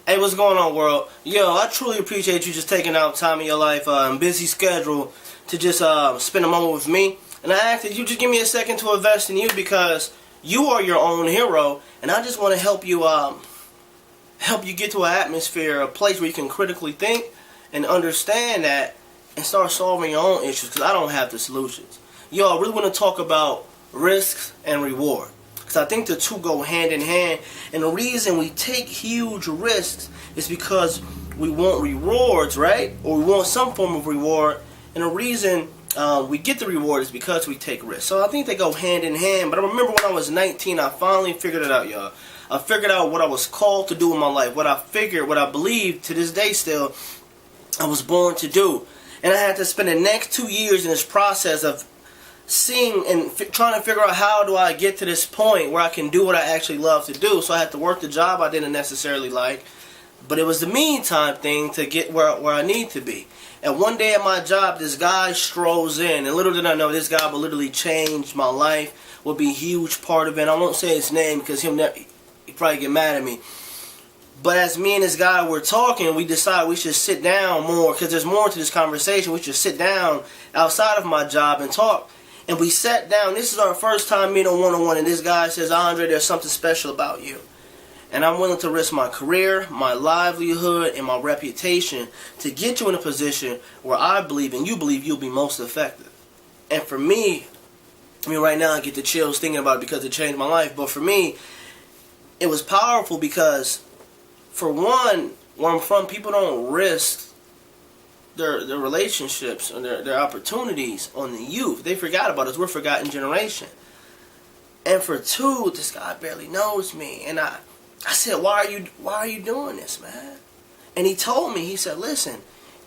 Hey, what's going on, world? Yo, I truly appreciate you just taking out time in your life and busy schedule to just spend a moment with me. And I ask that you just give me a second to invest in you because you are your own hero, and I just want to help you get to an atmosphere, a place where you can critically think and understand that and start solving your own issues because I don't have the solutions. Yo, I really want to talk about risks and reward. Because I think the two go hand in hand. And the reason we take huge risks is because we want rewards, right? Or we want some form of reward. And the reason we get the reward is because we take risks. So I think they go hand in hand. But I remember when I was 19, I finally figured it out, y'all. I figured out what I was called to do in my life. What I believe to this day still, I was born to do. And I had to spend the next 2 years in this process of seeing and trying to figure out how do I get to this point where I can do what I actually love to do. So I had to work the job I didn't necessarily like, but it was the meantime thing to get where I need to be. And one day at my job, this guy strolls in, and little did I know this guy would literally change my life, would be a huge part of it. I won't say his name because he'll probably get mad at me. But as me and this guy were talking, we decided we should sit down more because there's more to this conversation. We should sit down outside of my job and talk. And we sat down. This is our first time meeting one-on-one, and this guy says, Andre, there's something special about you. And I'm willing to risk my career, my livelihood, and my reputation to get you in a position where I believe and you believe you'll be most effective. And for me, right now I get the chills thinking about it because it changed my life. But for me, it was powerful because, for one, where I'm from, people don't risk their relationships and their opportunities on the youth. They forgot about us. We're a forgotten generation. And for two, this guy barely knows me. And I said, why are you doing this, man? And he told me, he said, listen,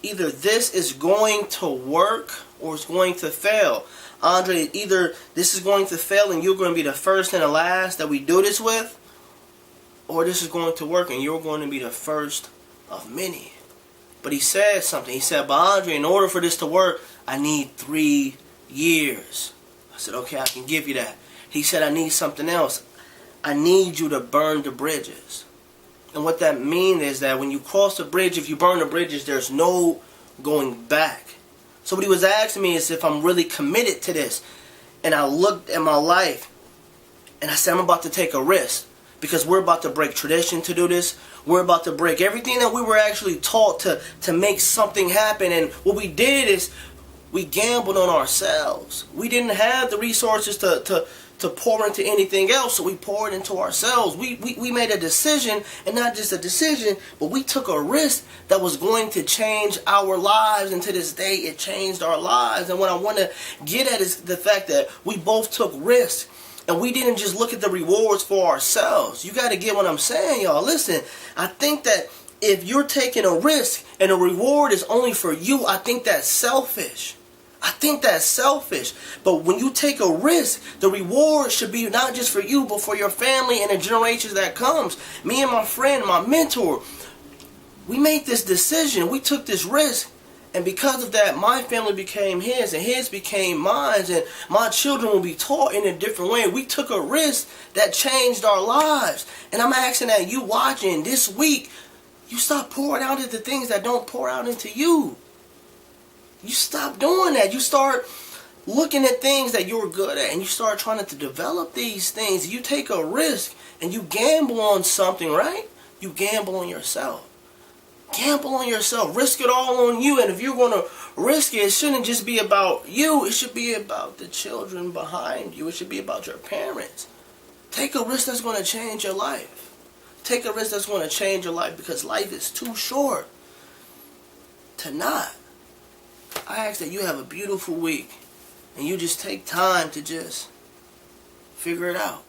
either this is going to work or it's going to fail. Andre, either this is going to fail and you're going to be the first and the last that we do this with, or this is going to work and you're going to be the first of many. But he said something. He said, but Andre, in order for this to work, I need 3 years. I said, okay, I can give you that. He said, I need something else. I need you to burn the bridges. And what that means is that when you cross the bridge, if you burn the bridges, there's no going back. So what he was asking me is if I'm really committed to this. And I looked at my life and I said, I'm about to take a risk. Because we're about to break tradition to do this. We're about to break everything that we were actually taught to make something happen. And what we did is we gambled on ourselves. We didn't have the resources to pour into anything else, so we poured into ourselves. We made a decision, and not just a decision, but we took a risk that was going to change our lives. And to this day, it changed our lives. And what I want to get at is the fact that we both took risks. And we didn't just look at the rewards for ourselves. You got to get what I'm saying, y'all. Listen, I think that if you're taking a risk and a reward is only for you, I think that's selfish. I think that's selfish. But when you take a risk, the reward should be not just for you, but for your family and the generations that comes. Me and my friend, my mentor, we made this decision. We took this risk. And because of that, my family became his, and his became mine, and my children will be taught in a different way. We took a risk that changed our lives. And I'm asking that you watching this week, you stop pouring out into things that don't pour out into you. You stop doing that. You start looking at things that you're good at, and you start trying to develop these things. You take a risk, and you gamble on something, right? You gamble on yourself. Gamble on yourself. Risk it all on you. And if you're going to risk it, it shouldn't just be about you. It should be about the children behind you. It should be about your parents. Take a risk that's going to change your life. Take a risk that's going to change your life because life is too short to not. I ask that you have a beautiful week and you just take time to just figure it out.